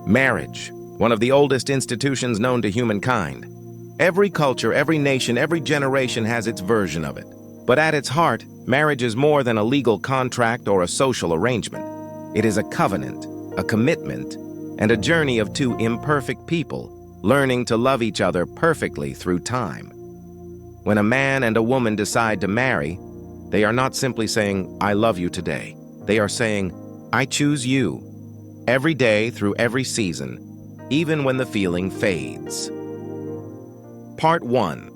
Marriage, one of the oldest institutions known to humankind. Every culture, every nation, every generation has its version of it. But at its heart, marriage is more than a legal contract or a social arrangement. It is a covenant, a commitment, and a journey of two imperfect people learning to love each other perfectly through time. When a man and a woman decide to marry, they are not simply saying, "I love you today." They are saying, "I choose you," every day through every season, even when the feeling fades. Part 1.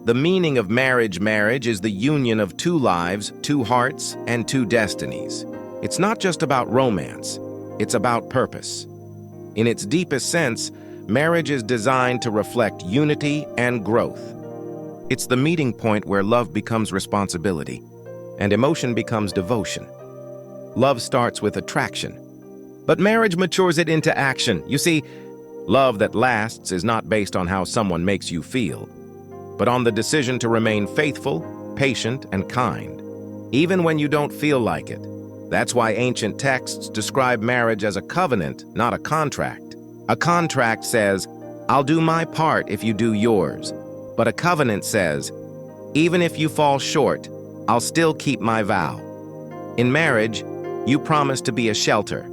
The meaning of marriage. Marriage is the union of two lives, two hearts, and two destinies. It's not just about romance, it's about purpose. In its deepest sense, marriage is designed to reflect unity and growth. It's the meeting point where love becomes responsibility and emotion becomes devotion. Love starts with attraction, but marriage matures it into action. You see, love that lasts is not based on how someone makes you feel, but on the decision to remain faithful, patient, and kind, even when you don't feel like it. That's why ancient texts describe marriage as a covenant, not a contract. A contract says, "I'll do my part if you do yours." But a covenant says, "Even if you fall short, I'll still keep my vow." In marriage, you promise to be a shelter,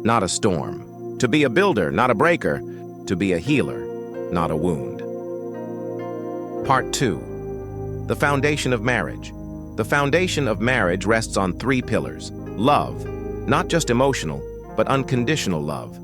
not a storm, to be a builder, not a breaker, to be a healer, not a wound. Part 2. The foundation of marriage. The foundation of marriage rests on three pillars. Love, not just emotional, but unconditional love.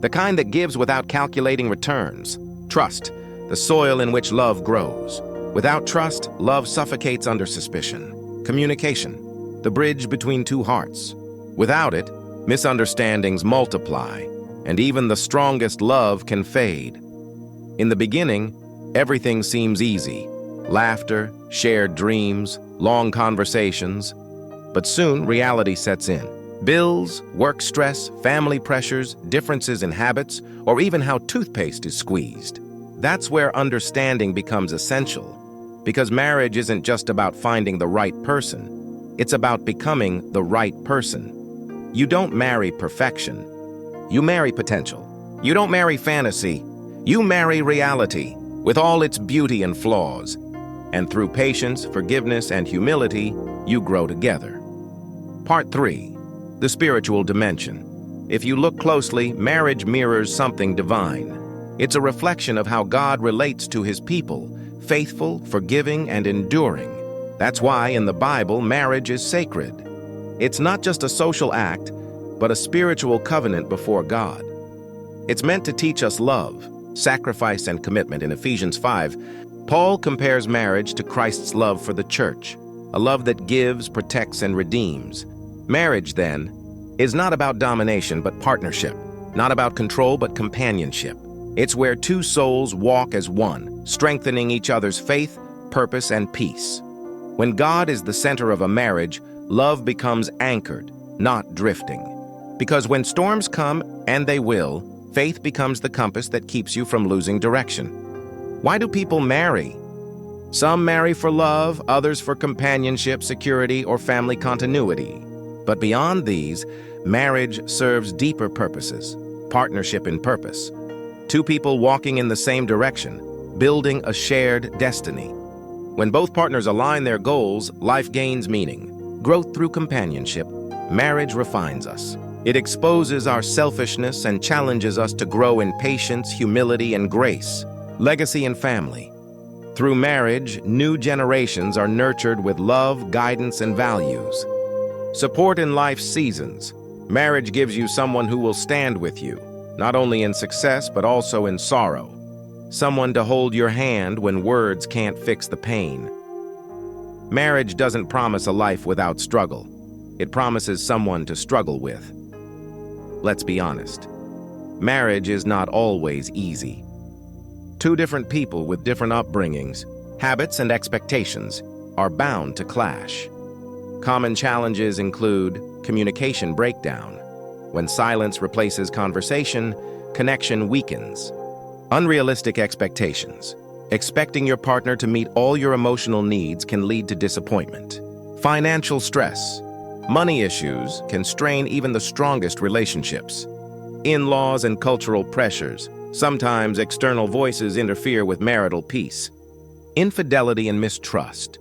The kind that gives without calculating returns. Trust, the soil in which love grows. Without trust, love suffocates under suspicion. Communication, the bridge between two hearts. Without it, misunderstandings multiply, and even the strongest love can fade. In the beginning, everything seems easy. Laughter, shared dreams, long conversations. But soon, reality sets in. Bills, work stress, family pressures, differences in habits, or even how toothpaste is squeezed. That's where understanding becomes essential, because marriage isn't just about finding the right person. It's about becoming the right person. You don't marry perfection. You marry potential. You don't marry fantasy. You marry reality, with all its beauty and flaws. And through patience, forgiveness, and humility, you grow together. Part 3. The spiritual dimension. If you look closely, marriage mirrors something divine. It's a reflection of how God relates to his people, faithful, forgiving, and enduring. That's why in the Bible, marriage is sacred. It's not just a social act, but a spiritual covenant before God. It's meant to teach us love, sacrifice, and commitment. In Ephesians 5, Paul compares marriage to Christ's love for the church, a love that gives, protects, and redeems. Marriage, then, is not about domination but partnership, not about control but companionship. It's where two souls walk as one, strengthening each other's faith, purpose, and peace. When God is the center of a marriage, love becomes anchored, not drifting. Because when storms come, and they will, faith becomes the compass that keeps you from losing direction. Why do people marry? Some marry for love, others for companionship, security, or family continuity. But beyond these, marriage serves deeper purposes, partnership in purpose. Two people walking in the same direction, building a shared destiny. When both partners align their goals, life gains meaning. Growth through companionship, marriage refines us. It exposes our selfishness and challenges us to grow in patience, humility, and grace. Legacy and family. Through marriage, new generations are nurtured with love, guidance, and values. Support in life's seasons. Marriage gives you someone who will stand with you, not only in success but also in sorrow. Someone to hold your hand when words can't fix the pain. Marriage doesn't promise a life without struggle. It promises someone to struggle with. Let's be honest. Marriage is not always easy. Two different people with different upbringings, habits, and expectations are bound to clash. Common challenges include communication breakdown. When silence replaces conversation, connection weakens. Unrealistic expectations. Expecting your partner to meet all your emotional needs can lead to disappointment. Financial stress. Money issues can strain even the strongest relationships. In-laws and cultural pressures. Sometimes external voices interfere with marital peace. Infidelity and mistrust.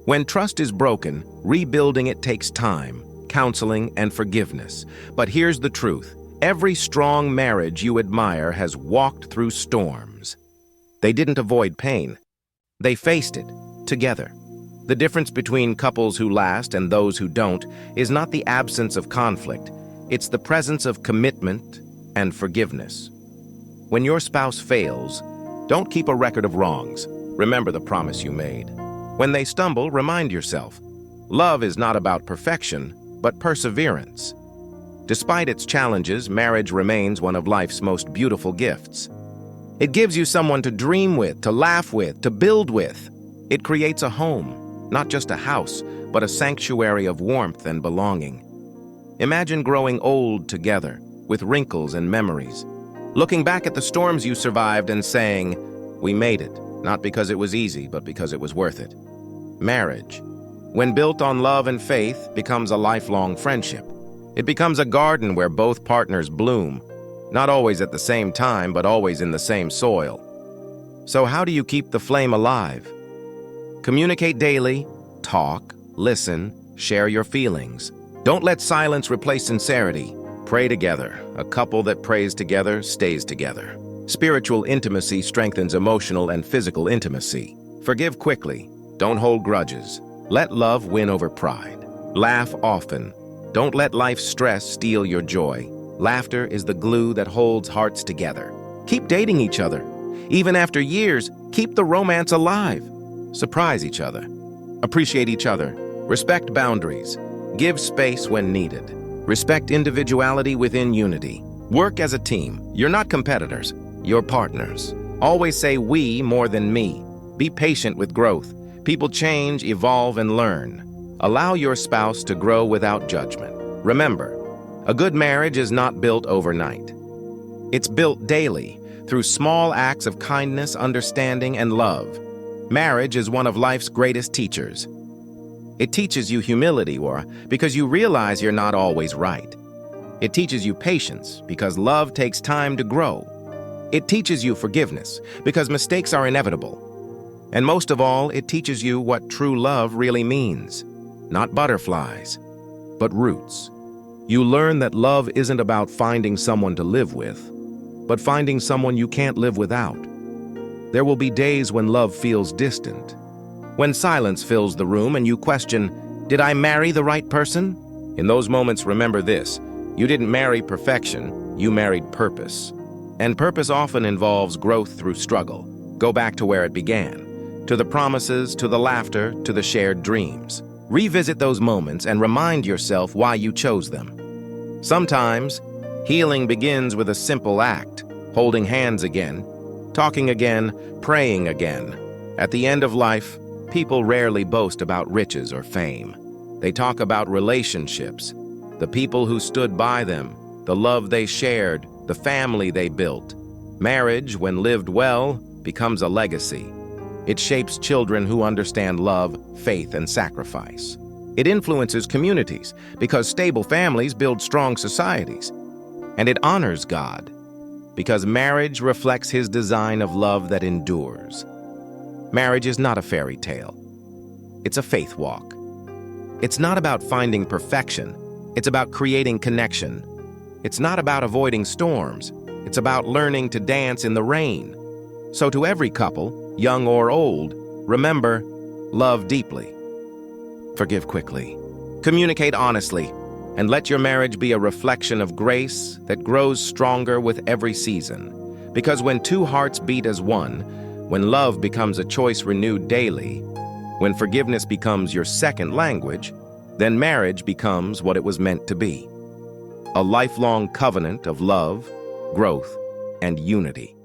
When trust is broken, rebuilding it takes time, counseling, and forgiveness. But here's the truth. Every strong marriage you admire has walked through storms. They didn't avoid pain. They faced it, together. The difference between couples who last and those who don't is not the absence of conflict. It's the presence of commitment and forgiveness. When your spouse fails, don't keep a record of wrongs. Remember the promise you made. When they stumble, remind yourself. Love is not about perfection, but perseverance. Despite its challenges, marriage remains one of life's most beautiful gifts. It gives you someone to dream with, to laugh with, to build with. It creates a home, not just a house, but a sanctuary of warmth and belonging. Imagine growing old together, with wrinkles and memories. Looking back at the storms you survived and saying, "We made it," not because it was easy, but because it was worth it. Marriage, when built on love and faith, becomes a lifelong friendship. It becomes a garden where both partners bloom, not always at the same time, but always in the same soil. So how do you keep the flame alive? Communicate daily, talk, listen, share your feelings. Don't let silence replace sincerity. Pray together. A couple that prays together stays together. Spiritual intimacy strengthens emotional and physical intimacy. Forgive quickly. Don't hold grudges. Let love win over pride. Laugh often. Don't let life's stress steal your joy. Laughter is the glue that holds hearts together. Keep dating each other. Even after years, keep the romance alive. Surprise each other. Appreciate each other. Respect boundaries. Give space when needed. Respect individuality within unity. Work as a team. You're not competitors. You're partners. Always say we more than me. Be patient with growth. People change, evolve, and learn. Allow your spouse to grow without judgment. Remember, a good marriage is not built overnight. It's built daily, through small acts of kindness, understanding, and love. Marriage is one of life's greatest teachers. It teaches you humility, because you realize you're not always right. It teaches you patience, because love takes time to grow. It teaches you forgiveness, because mistakes are inevitable. And most of all, it teaches you what true love really means. Not butterflies, but roots. You learn that love isn't about finding someone to live with, but finding someone you can't live without. There will be days when love feels distant, when silence fills the room and you question, did I marry the right person? In those moments, remember this: you didn't marry perfection, you married purpose. And purpose often involves growth through struggle. Go back to where it began, to the promises, to the laughter, to the shared dreams. Revisit those moments and remind yourself why you chose them. Sometimes, healing begins with a simple act: holding hands again, talking again, praying again. At the end of life, people rarely boast about riches or fame. They talk about relationships, the people who stood by them, the love they shared, the family they built. Marriage, when lived well, becomes a legacy. It shapes children who understand love, faith, and sacrifice. It influences communities, because stable families build strong societies. And it honors God, because marriage reflects His design of love that endures. Marriage is not a fairy tale. It's a faith walk. It's not about finding perfection. It's about creating connection. It's not about avoiding storms. It's about learning to dance in the rain. So to every couple, young or old, remember, love deeply. Forgive quickly. Communicate honestly, and let your marriage be a reflection of grace that grows stronger with every season. Because when two hearts beat as one, when love becomes a choice renewed daily, when forgiveness becomes your second language, then marriage becomes what it was meant to be: a lifelong covenant of love, growth, and unity.